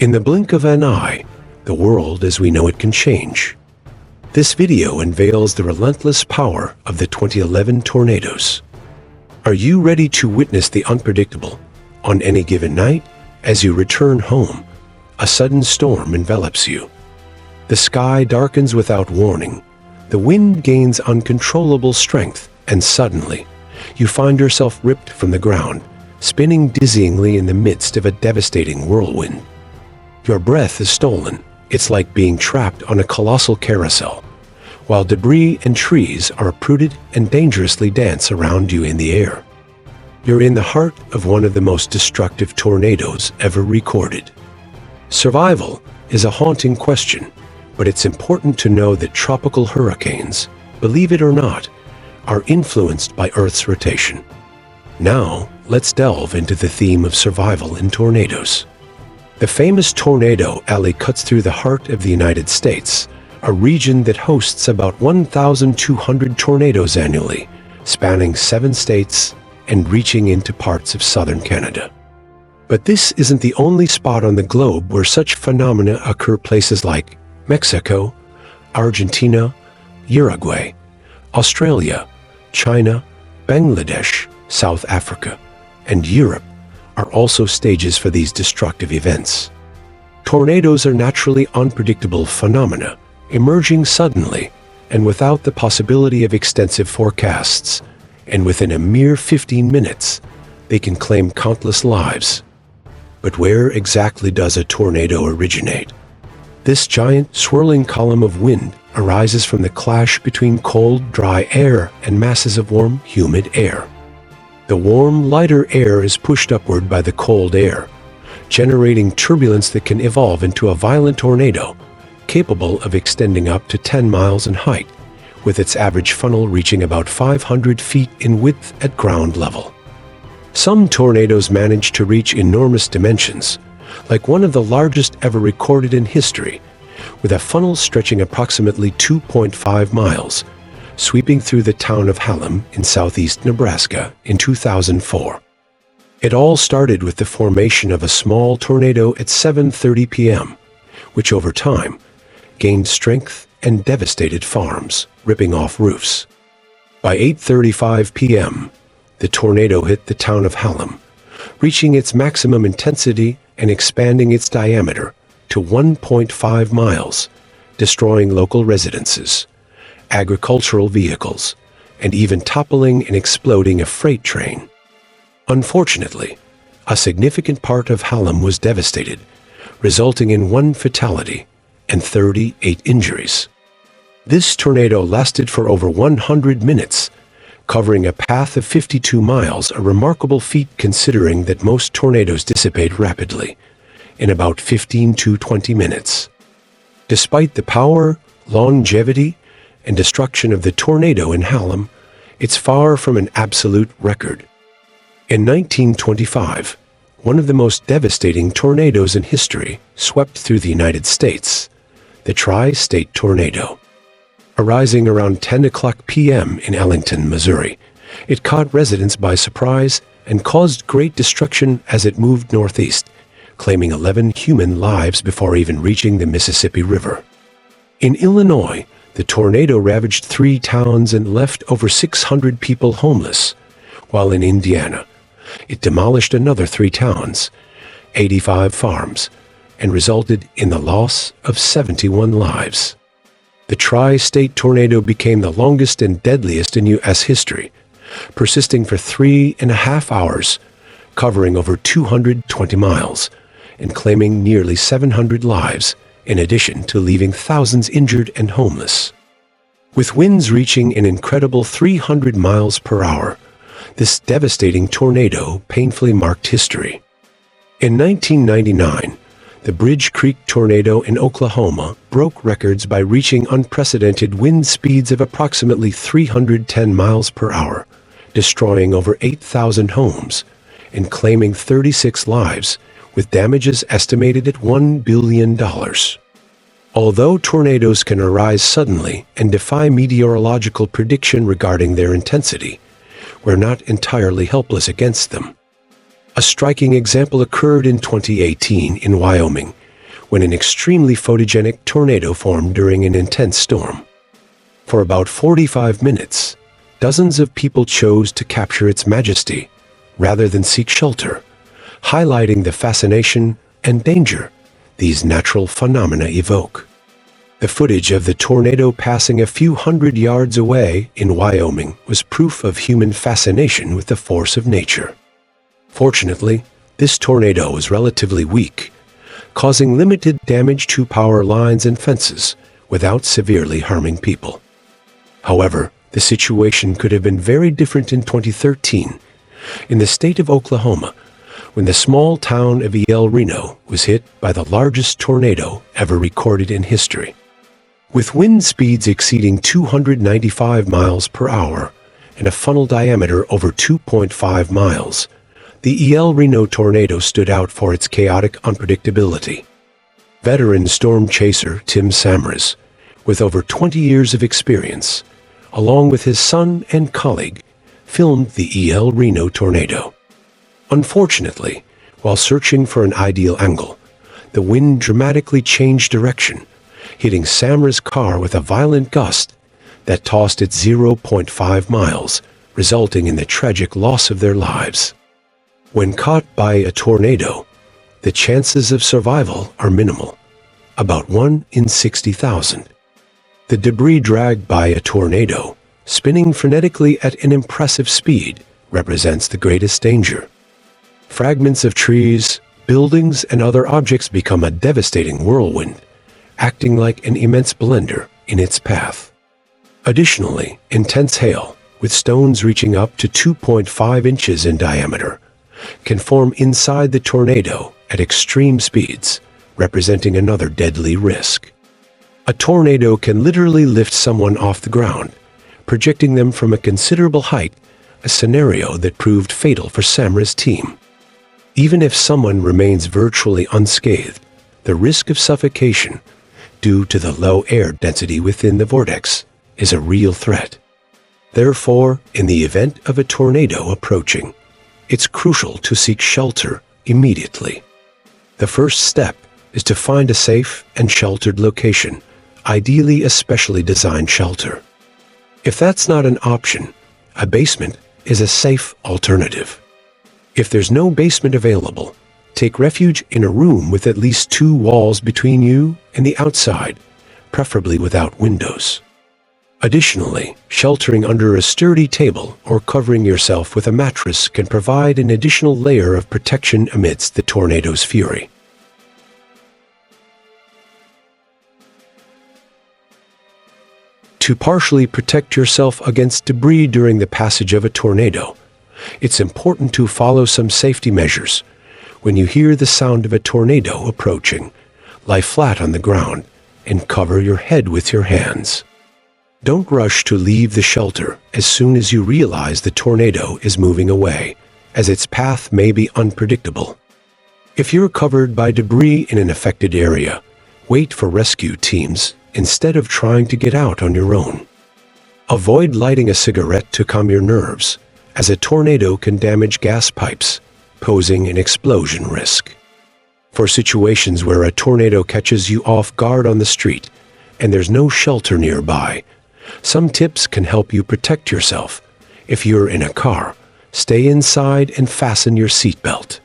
In the blink of an eye, the world as we know it can change. This video unveils the relentless power of the 2011 tornadoes. Are you ready to witness the unpredictable? On any given night, as you return home, a sudden storm envelops you. The sky darkens without warning, the wind gains uncontrollable strength, and suddenly, you find yourself ripped from the ground, spinning dizzyingly in the midst of a devastating whirlwind. Your breath is stolen. It's like being trapped on a colossal carousel, while debris and trees are uprooted and dangerously dance around you in the air. You're in the heart of one of the most destructive tornadoes ever recorded. Survival is a haunting question, but it's important to know that tropical hurricanes, believe it or not, are influenced by Earth's rotation. Now, let's delve into the theme of survival in tornadoes. The famous tornado alley cuts through the heart of the United States, a region that hosts about 1,200 tornadoes annually, spanning 7 states and reaching into parts of southern Canada. But this isn't the only spot on the globe where such phenomena occur. Places like Mexico, Argentina, Uruguay, Australia, China, Bangladesh, South Africa, and Europe are also stages for these destructive events. Tornadoes are naturally unpredictable phenomena, emerging suddenly and without the possibility of extensive forecasts, and within a mere 15 minutes, they can claim countless lives. But where exactly does a tornado originate? This giant, swirling column of wind arises from the clash between cold, dry air and masses of warm, humid air. The warm, lighter air is pushed upward by the cold air, generating turbulence that can evolve into a violent tornado, capable of extending up to 10 miles in height, with its average funnel reaching about 500 feet in width at ground level. Some tornadoes manage to reach enormous dimensions, like one of the largest ever recorded in history, with a funnel stretching approximately 2.5 miles, sweeping through the town of Hallam in southeast Nebraska in 2004. It all started with the formation of a small tornado at 7:30 p.m., which over time gained strength and devastated farms, ripping off roofs. By 8:35 p.m., the tornado hit the town of Hallam, reaching its maximum intensity and expanding its diameter to 1.5 miles, destroying local residences, agricultural vehicles, and even toppling and exploding a freight train. Unfortunately, a significant part of Hallam was devastated, resulting in 1 fatality and 38 injuries. This tornado lasted for over 100 minutes, covering a path of 52 miles, a remarkable feat considering that most tornadoes dissipate rapidly, in about 15 to 20 minutes. Despite the power, longevity, and destruction of the tornado in Hallam, it's far from an absolute record. In 1925, one of the most devastating tornadoes in history swept through the United States, the Tri-State Tornado. Arising around 10 o'clock p.m. in Ellington, Missouri, it caught residents by surprise and caused great destruction as it moved northeast, claiming 11 human lives before even reaching the Mississippi River. In Illinois, the tornado ravaged 3 towns and left over 600 people homeless, while in Indiana, it demolished another 3 towns, 85 farms, and resulted in the loss of 71 lives. The Tri-State Tornado became the longest and deadliest in U.S. history, persisting for 3.5 hours, covering over 220 miles, and claiming nearly 700 lives, in addition to leaving thousands injured and homeless. With winds reaching an incredible 300 miles per hour, this devastating tornado painfully marked history. In 1999, the Bridge Creek tornado in Oklahoma broke records by reaching unprecedented wind speeds of approximately 310 miles per hour, destroying over 8,000 homes and claiming 36 lives, with damages estimated at $1 billion. Although tornadoes can arise suddenly and defy meteorological prediction regarding their intensity, we're not entirely helpless against them. A striking example occurred in 2018 in Wyoming, when an extremely photogenic tornado formed during an intense storm. For about 45 minutes, dozens of people chose to capture its majesty rather than seek shelter, highlighting the fascination and danger these natural phenomena evoke. The footage of the tornado passing a few hundred yards away in Wyoming was proof of human fascination with the force of nature. Fortunately, this tornado was relatively weak, causing limited damage to power lines and fences without severely harming people. However, the situation could have been very different in 2013, in the state of Oklahoma, when the small town of El Reno was hit by the largest tornado ever recorded in history. With wind speeds exceeding 295 miles per hour and a funnel diameter over 2.5 miles, the El Reno tornado stood out for its chaotic unpredictability. Veteran storm chaser Tim Samras, with over 20 years of experience, along with his son and colleague, filmed the El Reno tornado. Unfortunately, while searching for an ideal angle, the wind dramatically changed direction, hitting Samra's car with a violent gust that tossed it 0.5 miles, resulting in the tragic loss of their lives. When caught by a tornado, the chances of survival are minimal, about 1 in 60,000. The debris dragged by a tornado, spinning frenetically at an impressive speed, represents the greatest danger. Fragments of trees, buildings, and other objects become a devastating whirlwind, acting like an immense blender in its path. Additionally, intense hail, with stones reaching up to 2.5 inches in diameter, can form inside the tornado at extreme speeds, representing another deadly risk. A tornado can literally lift someone off the ground, projecting them from a considerable height, a scenario that proved fatal for Samra's team. Even if someone remains virtually unscathed, the risk of suffocation due to the low air density within the vortex is a real threat. Therefore, in the event of a tornado approaching, it's crucial to seek shelter immediately. The first step is to find a safe and sheltered location, ideally a specially designed shelter. If that's not an option, a basement is a safe alternative. If there's no basement available, take refuge in a room with at least 2 walls between you and the outside, preferably without windows. Additionally, sheltering under a sturdy table or covering yourself with a mattress can provide an additional layer of protection amidst the tornado's fury. To partially protect yourself against debris during the passage of a tornado, it's important to follow some safety measures. When you hear the sound of a tornado approaching, lie flat on the ground and cover your head with your hands. Don't rush to leave the shelter as soon as you realize the tornado is moving away, as its path may be unpredictable. If you're covered by debris in an affected area, wait for rescue teams instead of trying to get out on your own. Avoid lighting a cigarette to calm your nerves, as a tornado can damage gas pipes, posing an explosion risk. For situations where a tornado catches you off guard on the street and there's no shelter nearby, some tips can help you protect yourself. If you're in a car, stay inside and fasten your seatbelt.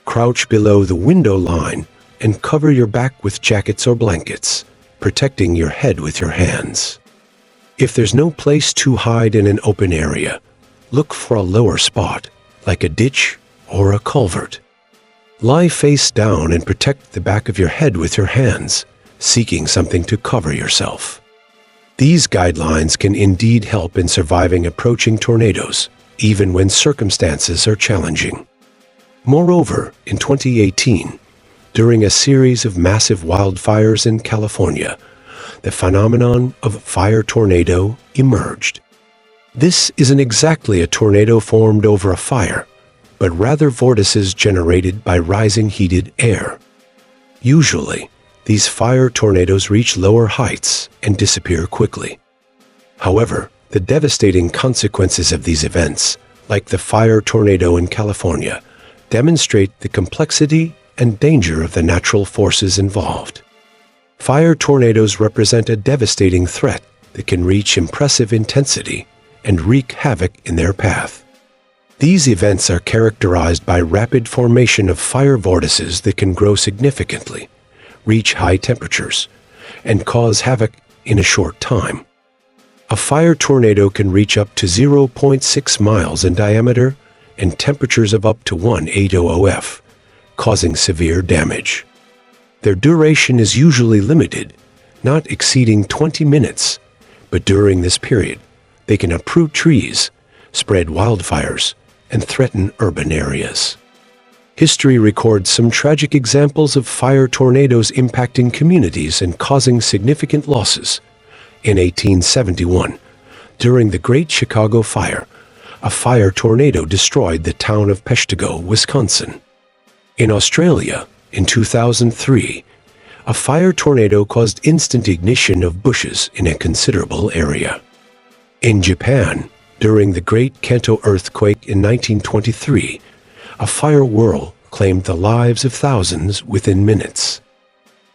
Crouch below the window line and cover your back with jackets or blankets, protecting your head with your hands. If there's no place to hide in an open area, look for a lower spot, like a ditch or a culvert. Lie face down and protect the back of your head with your hands, seeking something to cover yourself. These guidelines can indeed help in surviving approaching tornadoes, even when circumstances are challenging. Moreover, in 2018, during a series of massive wildfires in California, the phenomenon of fire tornado emerged. This isn't exactly a tornado formed over a fire, but rather vortices generated by rising heated air. Usually, these fire tornadoes reach lower heights and disappear quickly. However, the devastating consequences of these events, like the fire tornado in California, demonstrate the complexity and danger of the natural forces involved. Fire tornadoes represent a devastating threat that can reach impressive intensity and wreak havoc in their path. These events are characterized by rapid formation of fire vortices that can grow significantly, reach high temperatures, and cause havoc in a short time. A fire tornado can reach up to 0.6 miles in diameter and temperatures of up to 1800 F, causing severe damage. Their duration is usually limited, not exceeding 20 minutes, but during this period, they can uproot trees, spread wildfires, and threaten urban areas. History records some tragic examples of fire tornadoes impacting communities and causing significant losses. In 1871, during the Great Chicago Fire, a fire tornado destroyed the town of Peshtigo, Wisconsin. In Australia, in 2003, a fire tornado caused instant ignition of bushes in a considerable area. In Japan, during the Great Kanto earthquake in 1923, a fire whirl claimed the lives of thousands within minutes.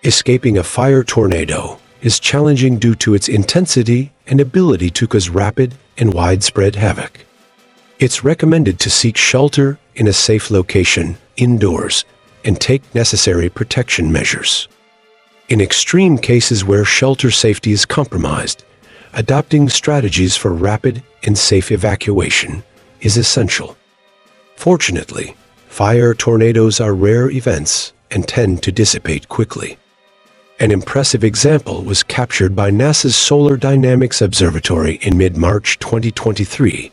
Escaping a fire tornado is challenging due to its intensity and ability to cause rapid and widespread havoc. It's recommended to seek shelter in a safe location indoors and take necessary protection measures. In extreme cases where shelter safety is compromised, adopting strategies for rapid and safe evacuation is essential. Fortunately, fire tornadoes are rare events and tend to dissipate quickly. An impressive example was captured by NASA's Solar Dynamics Observatory in mid-March 2023,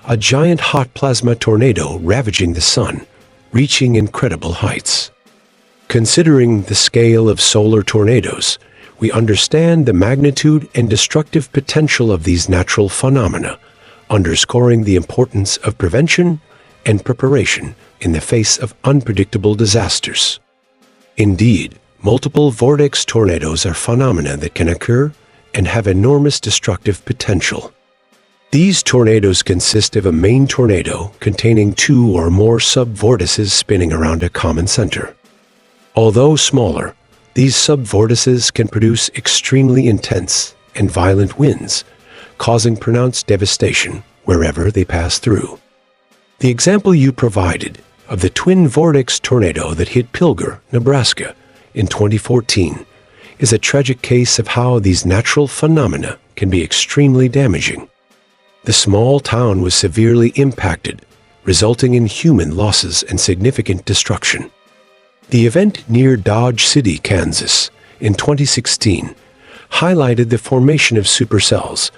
a giant hot plasma tornado ravaging the sun, reaching incredible heights. Considering the scale of solar tornadoes, we understand the magnitude and destructive potential of these natural phenomena, underscoring the importance of prevention and preparation in the face of unpredictable disasters. Indeed, multiple vortex tornadoes are phenomena that can occur and have enormous destructive potential. These tornadoes consist of a main tornado containing two or more sub-vortices spinning around a common center. Although smaller, these sub-vortices can produce extremely intense and violent winds, causing pronounced devastation wherever they pass through. The example you provided of the twin vortex tornado that hit Pilger, Nebraska, in 2014 is a tragic case of how these natural phenomena can be extremely damaging. The small town was severely impacted, resulting in human losses and significant destruction. The event near Dodge City, Kansas, in 2016 highlighted the formation of supercells,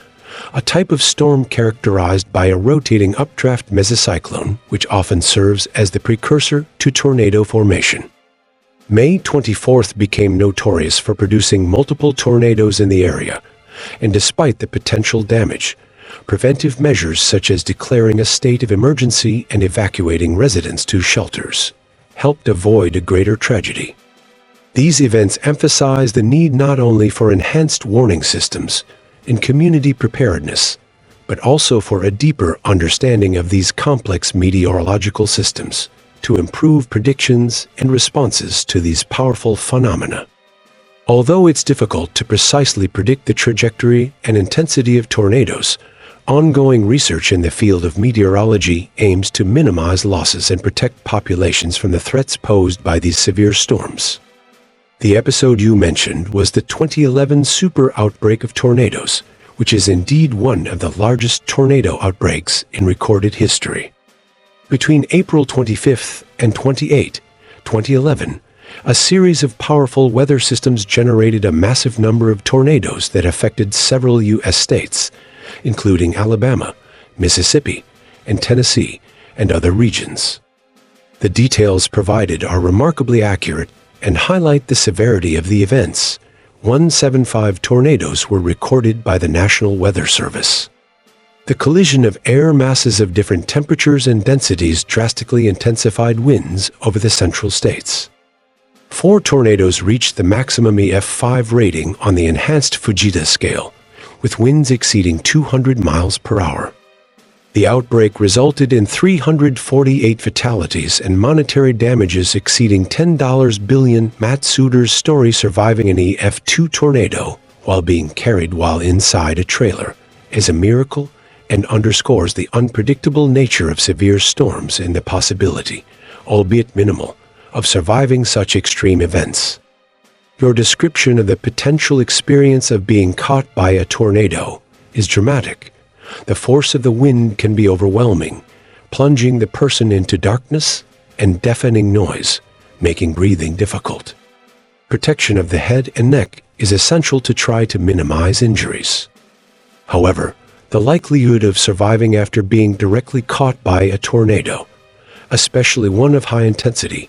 a type of storm characterized by a rotating updraft mesocyclone which often serves as the precursor to tornado formation. May 24th became notorious for producing multiple tornadoes in the area, and despite the potential damage, preventive measures such as declaring a state of emergency and evacuating residents to shelters helped avoid a greater tragedy. These events emphasize the need not only for enhanced warning systems and community preparedness, but also for a deeper understanding of these complex meteorological systems to improve predictions and responses to these powerful phenomena. Although it's difficult to precisely predict the trajectory and intensity of tornadoes, ongoing research in the field of meteorology aims to minimize losses and protect populations from the threats posed by these severe storms. The episode you mentioned was the 2011 super outbreak of tornadoes, which is indeed one of the largest tornado outbreaks in recorded history. Between April 25th and 28, 2011, a series of powerful weather systems generated a massive number of tornadoes that affected several U.S. states, including Alabama, Mississippi, and Tennessee, and other regions. The details provided are remarkably accurate and highlight the severity of the events. 175 tornadoes were recorded by the National Weather Service. The collision of air masses of different temperatures and densities drastically intensified winds over the central states. 4 tornadoes reached the maximum EF5 rating on the enhanced Fujita scale, with winds exceeding 200 miles per hour. The outbreak resulted in 348 fatalities and monetary damages exceeding $10 billion. Matt Suter's story, surviving an EF2 tornado while being carried while inside a trailer, is a miracle and underscores the unpredictable nature of severe storms and the possibility, albeit minimal, of surviving such extreme events. Your description of the potential experience of being caught by a tornado is dramatic. The force of the wind can be overwhelming, plunging the person into darkness and deafening noise, making breathing difficult. Protection of the head and neck is essential to try to minimize injuries. However, the likelihood of surviving after being directly caught by a tornado, especially one of high intensity,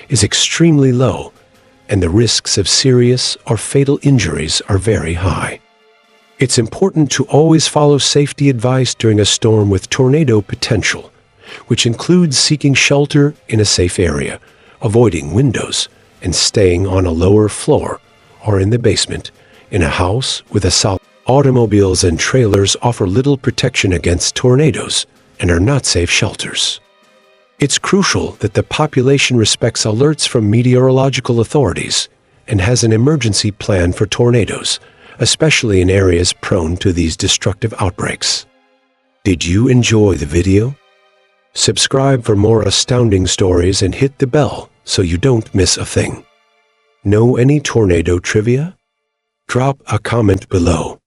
is extremely low, and the risks of serious or fatal injuries are very high. It's important to always follow safety advice during a storm with tornado potential, which includes seeking shelter in a safe area, avoiding windows, and staying on a lower floor or in the basement in a house with a solid. Automobiles and trailers offer little protection against tornadoes and are not safe shelters. It's crucial that the population respects alerts from meteorological authorities and has an emergency plan for tornadoes, especially in areas prone to these destructive outbreaks. Did you enjoy the video? Subscribe for more astounding stories and hit the bell so you don't miss a thing. Know any tornado trivia? Drop a comment below.